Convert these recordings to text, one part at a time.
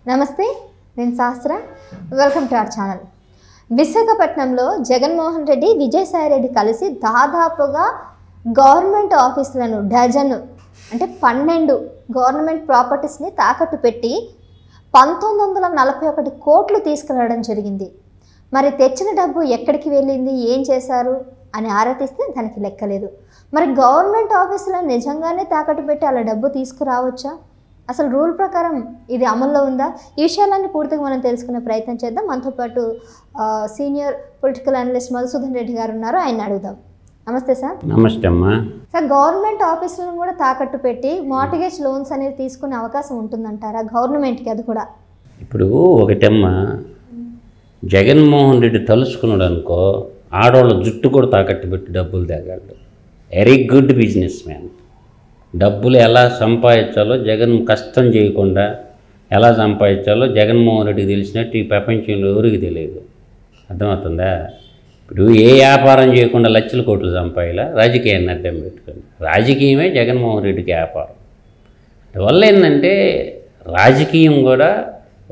నమస్తే, నేను శాస్త్ర. Welcome to our channel. విశాఖపట్నంలో జగన్మోహన్ రెడ్డి, విజయసాయి రెడ్డి కలిసి దాదాపుగా గవర్నమెంట్ ఆఫీసులను డజన్ అంటే 12 గవర్నమెంట్ ప్రాపర్టీస్ని తాకట్టు పెట్టి 1941 కోట్లు తీసుకురావడం జరిగింది. మరి తెచ్చిన డబ్బు ఎక్కడికి వెళ్ళింది, ఏం చేశారు అని ఆరా తీస్తే దానికి లెక్కలేదు. మరి గవర్నమెంట్ ఆఫీసులను నిజంగానే తాకట్టు పెట్టి అలా డబ్బు తీసుకురావచ్చా? అసలు రూల్ ప్రకారం ఇది అమల్లో ఉందా? ఈ విషయాలన్నీ పూర్తిగా మనం తెలుసుకునే ప్రయత్నం చేద్దాం. మనతో పాటు senior political analyst Madhusudan Reddy గారు ఉన్నారు, ఆయన అడుగుదాం. నమస్తే సార్. నమస్తే అమ్మా. సార్, గవర్నమెంట్ ఆఫీసులను కూడా తాకట్టు పెట్టి మార్టిగేజ్ లోన్స్ అనేవి తీసుకునే అవకాశం ఉంటుందంటారా గవర్నమెంట్కి? అది కూడా ఇప్పుడు ఒకటమ్మా, జగన్మోహన్ రెడ్డి తలుచుకున్నాడు అనుకో, ఆడవాళ్ళ జుట్టు కూడా తాకట్టు పెట్టి డబ్బులు తేగాడు. Very good business man. డబ్బులు ఎలా సంపాదించాలో, జగన్ కష్టం చేయకుండా ఎలా సంపాదించాలో జగన్మోహన్ రెడ్డికి తెలిసినట్టు ఈ ప్రపంచంలో ఎవరికి తెలియదు. అర్థమవుతుందా? ఇప్పుడు ఏ వ్యాపారం చేయకుండా లక్షల కోట్లు సంపాదిలా, రాజకీయాన్ని అడ్డం పెట్టుకొని. రాజకీయమే జగన్మోహన్ రెడ్డికి వ్యాపారం. అందువల్ల ఏంటంటే రాజకీయం కూడా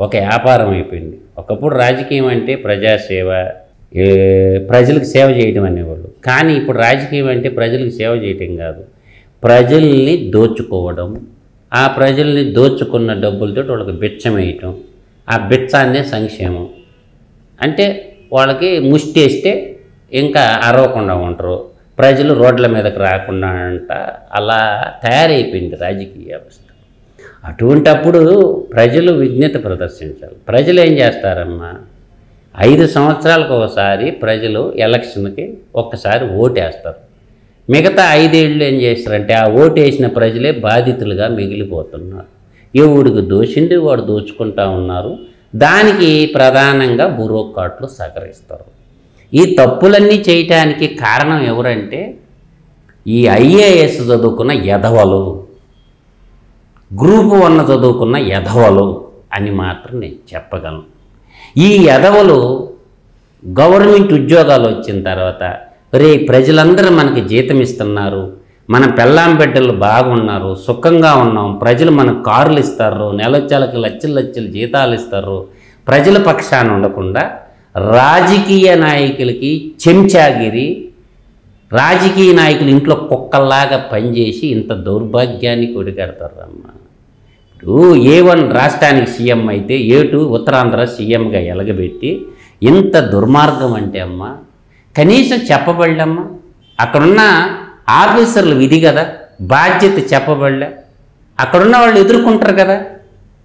ఒక వ్యాపారం అయిపోయింది. ఒకప్పుడు రాజకీయం అంటే ప్రజాసేవ, ప్రజలకు సేవ చేయడం అనేవాళ్ళు. కానీ ఇప్పుడు రాజకీయం అంటే ప్రజలకు సేవ చేయటం కాదు, ప్రజల్ని దోచుకోవడం. ఆ ప్రజల్ని దోచుకున్న డబ్బులతో వాళ్ళకి బిచ్చం వేయటం. ఆ బిచ్చాన్నే సంక్షేమం అంటే. వాళ్ళకి ముష్టి వేస్తే ఇంకా అరవకుండా ఉంటారు, ప్రజలు రోడ్ల మీదకి రాకుండా అంట. అలా తయారైపోయింది రాజకీయ వ్యవస్థ. అటువంటప్పుడు ప్రజలు విజ్ఞత ప్రదర్శించాలి. ప్రజలు ఏం చేస్తారమ్మా, 5 సంవత్సరాలకు ఒకసారి ప్రజలు ఎలక్షన్కి ఒక్కసారి ఓటేస్తారు. మిగతా 5 ఏళ్ళు ఏం చేస్తారంటే ఆ ఓటు వేసిన ప్రజలే బాధితులుగా మిగిలిపోతున్నారు. ఎవడికి దోషిండి వాడు దోచుకుంటా ఉన్నారు. దానికి ప్రధానంగా బ్యూరోక్రాట్లు సహకరిస్తారు. ఈ తప్పులన్నీ చేయటానికి కారణం ఎవరంటే ఈ ఐఏఎస్ చదువుకున్న ఎధవలు, గ్రూప్ 1 చదువుకున్న ఎధవలు అని మాత్రం నేను చెప్పగలను. ఈ ఎధవలు గవర్నమెంట్ ఉద్యోగాలు వచ్చిన తర్వాత, రే ప్రజలందరూ మనకి జీతం ఇస్తున్నారు, మన పెళ్ళాం బిడ్డలు బాగున్నారు, సుఖంగా ఉన్నాం, ప్రజలు మనకు కార్లు ఇస్తారు, నెలొచ్చాలకి లక్షలు జీతాలు ఇస్తారు, ప్రజల పక్షాన ఉండకుండా రాజకీయ నాయకులకి చెంచాగిరి, రాజకీయ నాయకులు ఇంట్లో కుక్కల్లాగా పనిచేసి ఇంత దౌర్భాగ్యానికి ఒడిగడతారు అమ్మ. ఇప్పుడు A1 రాష్ట్రానికి సీఎం అయితే A2 ఉత్తరాంధ్ర సీఎంగా ఎలగబెట్టి ఇంత దుర్మార్గం అంటే అమ్మ కనీసం చెప్పబడమ్మా. అక్కడున్న ఆఫీసర్లు విధి కదా, బాధ్యత చెప్పబడలే. అక్కడున్న వాళ్ళు ఎదుర్కొంటారు కదా.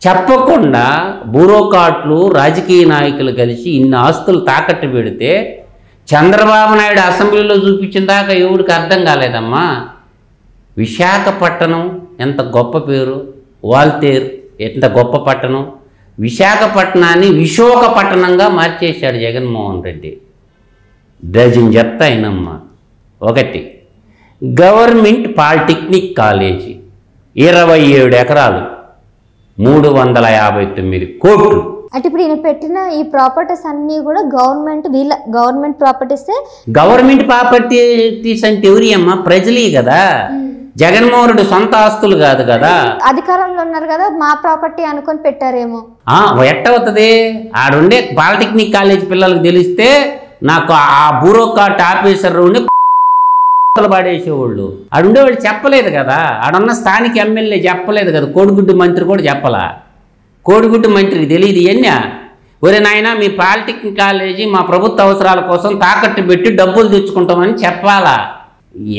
చెప్పకుండా బ్యూరోక్రాట్లు, రాజకీయ నాయకులు కలిసి ఇన్ని ఆస్తులు తాకట్టు పెడితే చంద్రబాబు నాయుడు అసెంబ్లీలో చూపించిన దాకా ఎవరికి అర్థం కాలేదమ్మా. విశాఖపట్నం ఎంత గొప్ప పేరు, వాల్తేరు ఎంత గొప్ప పట్టణం. విశాఖపట్నాన్ని విశోకపట్టణంగా మార్చేశాడు జగన్మోహన్ రెడ్డి. డజన్ చెప్తా అయినమ్మా. 1 గవర్నమెంట్ పాలిటెక్నిక్ కాలేజీ 27 ఎకరాలు 359 కోట్లు. అంటే ఇప్పుడు ఈయన పెట్టిన ఈ ప్రాపర్టీస్ అన్నీ కూడా గవర్నమెంట్ ప్రాపర్టీసే. గవర్నమెంట్ ప్రాపర్టీస్ అంటే ఎవరి అమ్మా? ప్రజలే కదా. జగన్మోహన్ రెడ్డి సొంత ఆస్తులు కాదు కదా. అధికారంలో ఉన్నారు కదా, మా ప్రాపర్టీ అనుకొని పెట్టారేమో. ఎట్టవుతుంది? ఆడుండే పాలిటెక్నిక్ కాలేజ్ పిల్లలకు తెలిస్తే నాకు ఆ బ్యూరోక్రాట్ ఆఫీసర్ ఉండి పాడేసేవాళ్ళు. ఆడుండేవాళ్ళు చెప్పలేదు కదా. ఆడున్న స్థానిక ఎమ్మెల్యే చెప్పలేదు కదా. కోడిగుడ్డు మంత్రి కూడా చెప్పలా. కోడిగుడ్డు మంత్రికి తెలియదు ఇవన్నీ. ఒరే నాయన, మీ పాలిటెక్నిక్ కాలేజీ మా ప్రభుత్వ అవసరాల కోసం తాకట్టు పెట్టి డబ్బులు తెచ్చుకుంటామని చెప్పాలా.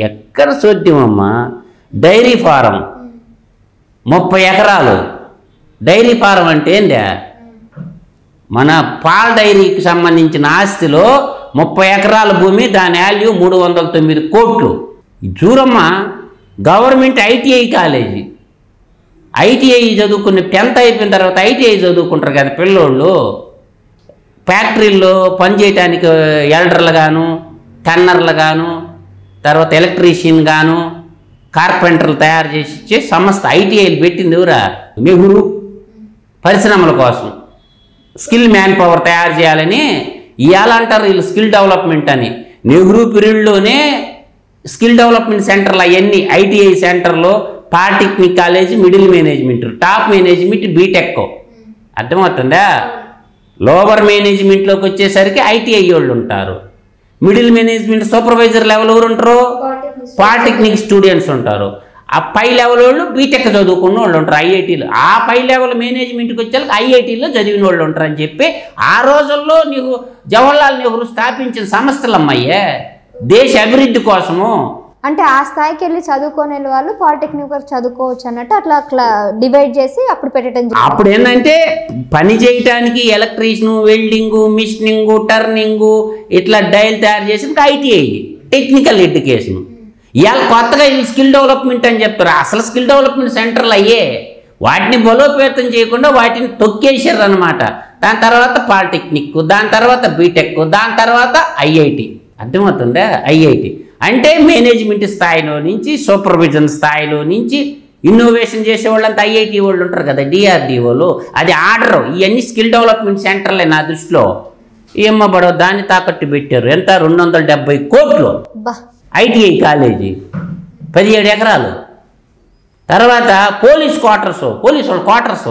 ఎక్కడ చూద్దామమ్మా. డైరీ ఫారం 30 ఎకరాలు. డైరీ ఫారం అంటే ఏంటి? మన పాల డైరీకి సంబంధించిన ఆస్తిలో 30 ఎకరాల భూమి, దాని వాల్యూ 309 కోట్లు. చూరమ్మ, గవర్నమెంట్ ఐటీఐ కాలేజీ. ఐటీఐ చదువుకుని 10th అయిపోయిన తర్వాత ఐటీఐ చదువుకుంటారు కదా పిల్లోళ్ళు. ఫ్యాక్టరీల్లో పనిచేయటానికి ఎల్డర్లు గాను, టన్నర్లు గాను, తర్వాత ఎలక్ట్రీషియన్ గాను, కార్పెంటర్లు తయారు చేసి ఇచ్చే సంస్థ ఐటీఐలు పెట్టింది ఎవరా? నెహ్రూ. పరిశ్రమల కోసం స్కిల్ మ్యాన్ పవర్ తయారు చేయాలని ఇవాళ అంటారు వీళ్ళు స్కిల్ డెవలప్మెంట్ అని. నెహ్రూ పీరియడ్లోనే స్కిల్ డెవలప్మెంట్ సెంటర్లు అవన్నీ ఐటీఐ సెంటర్లో polytechnic college, middle management, top management, BTech అర్థమవుతుందా? లోవర్ మేనేజ్మెంట్లోకి వచ్చేసరికి ఐటీఐ వాళ్ళు ఉంటారు, మిడిల్ మేనేజ్మెంట్ సూపర్వైజర్ లెవెల్ ఎవరు ఉంటారు? పాలిటెక్నిక్ స్టూడెంట్స్ ఉంటారు, ఆ పై లెవెల్ వాళ్ళు బీటెక్ చదువుకున్న వాళ్ళు ఉంటారు ఐఐటీలో, ఆ పై లెవెల్ మేనేజ్మెంట్కి వచ్చేసరికి ఐఐటీలో చదివిన వాళ్ళు ఉంటారు అని చెప్పి ఆ రోజుల్లో నీకు జవహర్లాల్ నెహ్రూ స్థాపించిన సంస్థలు అమ్మాయే దేశ అభివృద్ధి కోసము. అంటే ఆ స్థాయికి వెళ్ళి చదువుకునే వాళ్ళు పాలిటెక్నిక్ వరకు చదువుకోవచ్చు అన్నట్టు అట్లా డివైడ్ చేసి అప్పుడు పెట్టడం. అప్పుడు ఏంటంటే పని చేయటానికి ఎలక్ట్రీషియన్, వెల్డింగు, మిషనింగు, టర్నింగు ఇట్లా డైల్ తయారు చేసి ఐటీఐ టెక్నికల్ ఎడ్యుకేషన్. ఇవాళ కొత్తగా స్కిల్ డెవలప్మెంట్ అని చెప్తారు, అసలు స్కిల్ డెవలప్మెంట్ సెంటర్లు అయ్యే వాటిని బలోపేతం చేయకుండా వాటిని తొక్కేసారు అనమాట. దాని తర్వాత పాలిటెక్నిక్, దాని తర్వాత బీటెక్, దాని తర్వాత ఐఐటి. అర్థమవుతుందా? ఐఐటి అంటే మేనేజ్మెంట్ స్థాయిలో నుంచి సూపర్విజన్ స్థాయిలో నుంచి ఇన్నోవేషన్ చేసే వాళ్ళంతా ఐఐటి వాళ్ళు ఉంటారు కదా, డిఆర్డిఓలు, అది ఆర్డర్. ఇవన్నీ స్కిల్ డెవలప్మెంట్ సెంటర్లే నా దృష్టిలో. ఏమ్మబడో దాన్ని తాకట్టు పెట్టారు. ఎంత? 270 కోట్లు. ఐటీఐ కాలేజీ 17 ఎకరాలు. తర్వాత పోలీస్ క్వార్టర్స్, పోలీసు వాళ్ళ క్వార్టర్స్.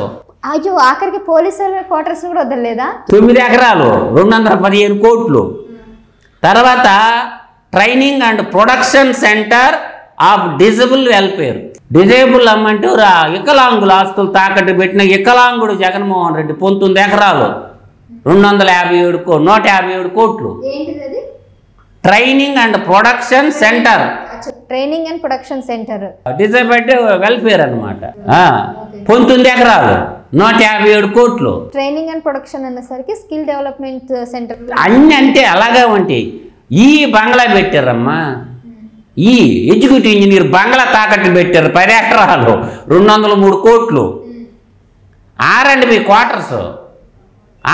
అయ్యో, ఆఖరికి పోలీసుల క్వార్టర్స్ కూడా వదలలేదా? 9 ఎకరాలు 215 కోట్లు. తర్వాత training and production centre of disable welfare. Disable అమ్మంటూ వికలాంగుల ఆస్తులు తాకట్టు పెట్టిన వికలాంగుడు జగన్మోహన్ రెడ్డి 19 ఎకరాలు 157 కోట్లు. Training and production centre, training and production centre disabled welfare అనమాట. 19 ఎకరాలు 157 కోట్లు. ట్రైనింగ్ అండ్ ప్రొడక్షన్ అన్నసరికి స్కిల్ డెవలప్మెంట్ సెంటర్ అన్ని అంటే అలాగే ఉంటాయి. ఈ బంగ్లా పెట్టారమ్మా, ఈ ఎగ్జిక్యూటివ్ ఇంజనీర్ బంగ్లా తాకట్టు పెట్టారు 10 ఎకరాలు 203 కోట్లు. R&B క్వార్టర్స్,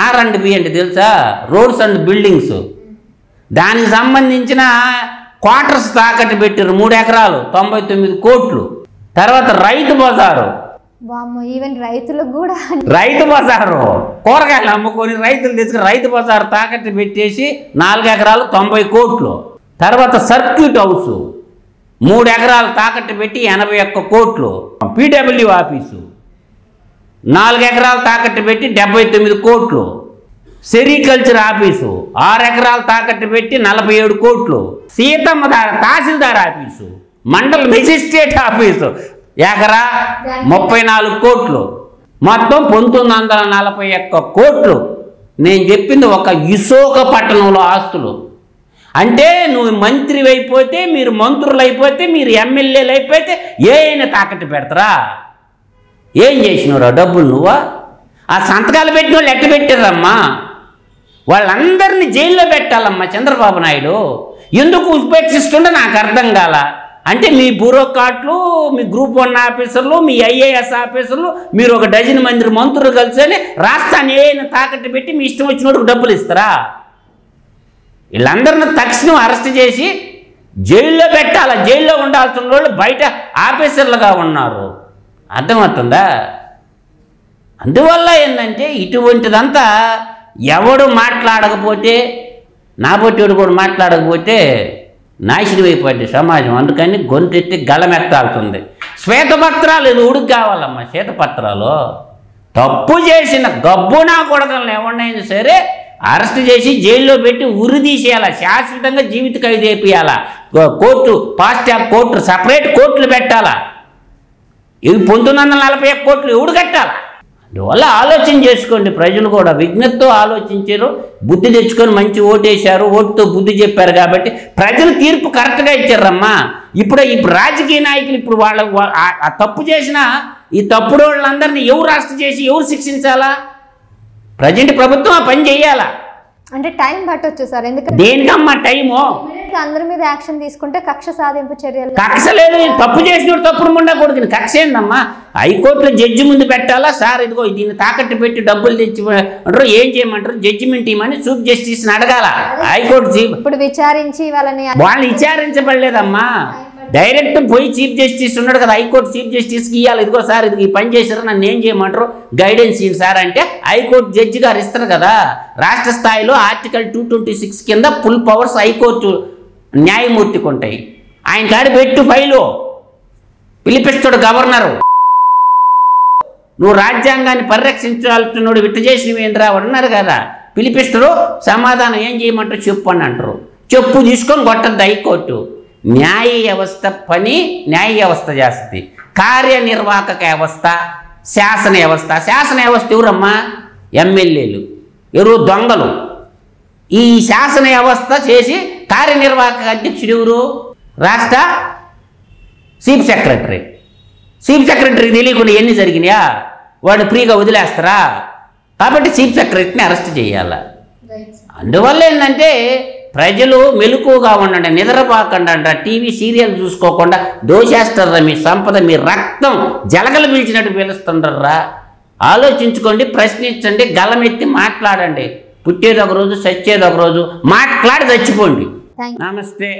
R&B అంటే తెలుసా? Roads and buildings. దానికి సంబంధించిన క్వార్టర్స్ తాకట్టు పెట్టారు 3 ఎకరాలు 99 కోట్లు. తర్వాత రైతు బజారు, ఈవెన్ రైతులకు కూడా రైతు బజారు కూరగాయలు అమ్ముకొని రైతులు తెచ్చుకుని రైతు బజారు తాకట్టు పెట్టేసి 4 ఎకరాలు 90 కోట్లు. తర్వాత సర్క్యూట్ హౌస్ 3 ఎకరాలు తాకట్టు పెట్టి 81 కోట్లు. పీడబ్ల్యూ ఆఫీసు 4 ఎకరాలు తాకట్టు పెట్టి 79 కోట్లు. సెరికల్చర్ ఆఫీసు 6 ఎకరాలు తాకట్టు పెట్టి 47 కోట్లు. సీతమ్మ తహసీల్దార్ ఆఫీసు, మండల మెజిస్ట్రేట్ ఆఫీసు ఎకరా 34 కోట్లు. మొత్తం 1941 కోట్లు. నేను చెప్పింది ఒక విశాఖపట్నంలో ఆస్తులు. అంటే నువ్వు మంత్రి అయిపోతే, మీరు మంత్రులు అయిపోతే, మీరు ఎమ్మెల్యేలు అయిపోతే ఏమైనా తాకట్టు పెడతారా? ఏం చేసినారా డబ్బులు నువ్వా? ఆ సంతకాలు పెట్టిన వాళ్ళు ఎట్ట పెట్టారమ్మా? వాళ్ళందరినీ జైల్లో పెట్టాలమ్మా చంద్రబాబు నాయుడు. ఎందుకు ఉపేక్షిస్తుంటే నాకు అర్థం కాల. అంటే మీ బ్యూరోక్రాట్లు, మీ గ్రూప్ 1 ఆఫీసర్లు, మీ ఐఏఎస్ ఆఫీసర్లు, మీరు ఒక డజన్ మంది మంత్రులు కలిసి రాష్ట్రాన్ని ఏమైనా తాకట్టు పెట్టి మీ ఇష్టం వచ్చినోడికి డబ్బులు ఇస్తారా? వీళ్ళందరిని తక్షణం అరెస్ట్ చేసి జైల్లో పెట్టాలి. జైల్లో ఉండాల్సిన వాళ్ళు బయట ఆఫీసర్లుగా ఉన్నారు. అర్థమవుతుందా? అందువల్ల ఏంటంటే ఇటువంటిదంతా ఎవడు మాట్లాడకపోతే, నా పొట్టేడు కూడా మాట్లాడకపోతే నాశనం అయిపోద్ది సమాజం. అందుకని గొంతెత్తి గళమెత్తాల్సింది. శ్వేతపత్రాలు ఇది ఉడుకు కావాలమ్మా. శ్వేతపత్రాలు తప్పు చేసిన గబ్బునా కొడగలను ఎవరినైనా సరే అరెస్ట్ చేసి జైల్లో పెట్టి ఉరి తీసేయాలా, శాశ్వతంగా జీవిత ఖైదు వేపియాలా. Court, fast track court, separate కోర్టులు పెట్టాలా. ఇది 1941 కోట్లు ఎవడు కట్టాలా? అందువల్ల ఆలోచన చేసుకోండి. ప్రజలు కూడా విజ్ఞతతో ఆలోచించారు, బుద్ధి తెచ్చుకొని మంచి ఓటేశారు, ఓటుతో బుద్ధి చెప్పారు కాబట్టి ప్రజలు తీర్పు కరెక్ట్గా ఇచ్చారమ్మా. ఇప్పుడు రాజకీయ నాయకులు ఇప్పుడు ఆ తప్పు చేసిన ఈ తప్పుడు వాళ్ళందరినీ ఎవరు అరెస్ట్ చేసి ఎవరు శిక్షించాలా? ప్రజెంట్ ప్రభుత్వం ఆ పని చేయాలా? అంటే టైం పట్టొచ్చు సార్. ఎందుకంటే దేనికమ్మా టైము? అందరి మీద యాక్షన్ తీసుకుంటే కక్ష సాధింపు చర్యలు. కక్ష లేదు, తప్పు చేసిన తప్పుడు ఉండకూడదు. కక్ష ఏందమ్మా? హైకోర్టులో జడ్జి ముందు పెట్టాలా? సార్ ఇదిగో దీన్ని తాకట్టు పెట్టి డబ్బులు తెచ్చి అంటారు, ఏం చేయమంటారు? జడ్జిమెంట్ ఇవ్వమని చీఫ్ జస్టిస్ని అడగాల. హైకోర్టు ఇప్పుడు విచారించి వాళ్ళు విచారించబడలేదమ్మా. డైరెక్ట్ పోయి చీఫ్ జస్టిస్ ఉన్నాడు కదా, హైకోర్టు చీఫ్ జస్టిస్కి ఇవ్వాలి. ఇదిగో సార్ ఇది ఈ పని చేశారు, నన్ను ఏం చేయమంటారు, గైడెన్స్ ఇవ్వండి సార్ అంటే హైకోర్టు జడ్జి గారు ఇస్తారు కదా. రాష్ట్ర స్థాయిలో ఆర్టికల్ 226 కింద ఫుల్ పవర్స్ హైకోర్టు న్యాయమూర్తికి ఉంటాయి. ఆయన కాడి పెట్టు ఫైలు పిలిపిస్తాడు గవర్నరు. నువ్వు రాజ్యాంగాన్ని పరిరక్షించాల్సినోడు విట్టు చేసినవి ఏంట్రా ఉన్నారు కదా, పిలిపిస్తారు, సమాధానం ఏం చేయమంటారు చెప్పు అని అంటారు. చెప్పు తీసుకొని కొట్టద్దు హైకోర్టు. న్యాయ వ్యవస్థ పని న్యాయ వ్యవస్థ చేస్తుంది, కార్యనిర్వాహక వ్యవస్థ శాసన వ్యవస్థ. శాసన వ్యవస్థ ఎవరమ్మా? ఎమ్మెల్యేలు, ఎవరు? దొంగలు. ఈ శాసన వ్యవస్థ చేసి కార్యనిర్వాహక అధ్యక్షుడు ఎవరు? రాష్ట్ర చీఫ్ సెక్రటరీ. చీఫ్ సెక్రటరీకి తెలియకుండా ఎన్ని జరిగినాయా? వాడు ఫ్రీగా వదిలేస్తారా? కాబట్టి చీఫ్ సెక్రటరీని అరెస్ట్ చేయాలి. అందువల్ల ఏంటంటే ప్రజలు మెలకుగా ఉండండి, నిద్రపోకుండా, టీవీ సీరియల్ చూసుకోకుండా దోషేస్తారా, మీ సంపద మీ రక్తం జలగలు పీల్చినట్టు పీలుస్తుండ్రా. ఆలోచించుకోండి, ప్రశ్నించండి, గలమెత్తి మాట్లాడండి. పుట్టేది ఒక రోజు, చచ్చేది ఒక రోజు. మాట్లాడి చచ్చిపోండి. నమస్తే.